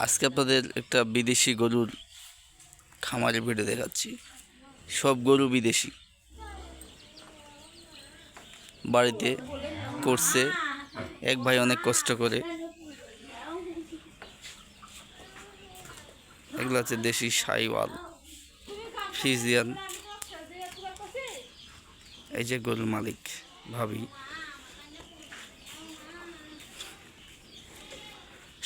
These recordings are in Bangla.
আজকে আপনাদের একটা বিদেশি গরুর খামারের ভিডিও দেখাচ্ছি। সব গরু বিদেশি, বাড়িতে করছে এক ভাই অনেক কষ্ট করে। এগুলো হচ্ছে দেশি সাইওয়াল, ফ্রিজিয়ান। এই যে গরুর মালিক ভাবি,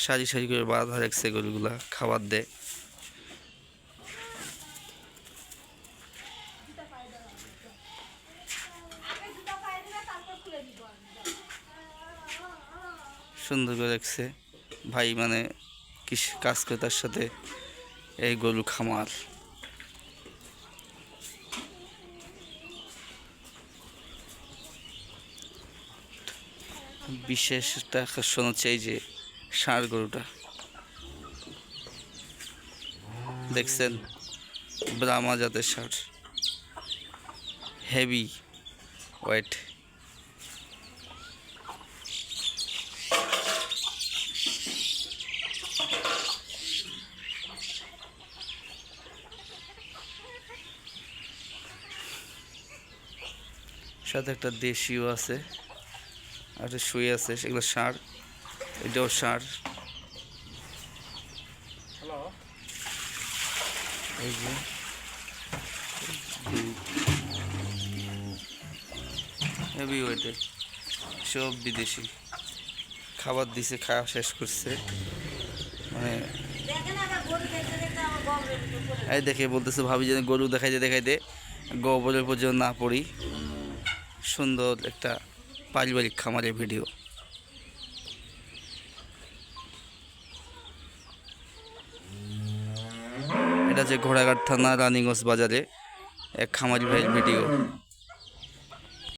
সারি সারি করে বাঁধা রাখছে গরুগুলা, খাবার দেয়। সুন্দর করে রাখছে ভাই, মানে কাজ করে তার সাথে এই গরু খামার। বিশেষ একটা আকর্ষণ হচ্ছে এই যে ষাঁড় গরুটা দেখছেন, ব্রাহ্মা জাতের ষাঁড়, হেভি ওয়েট। সাথে একটা দেশিও আছে, আর একটা শুয়ে আছে, সেগুলো ষাঁড়, এটাও ষাঁড়। এই যে হেভি ওয়েটের, সব বিদেশি। খাবার দিছে, খাওয়া শেষ করছে, মানে এই দেখে বলতেছে ভাবি যেন গরু দেখাইতে দেখাইতে গোবরের উপর যেন না পড়ি। সুন্দর একটা পারিবারিক খামারের ভিডিও। এটা যে ঘোড়াঘাট থানা রানীগঞ্জ বাজারে এক খামারি ভাইয়ের ভিডিও।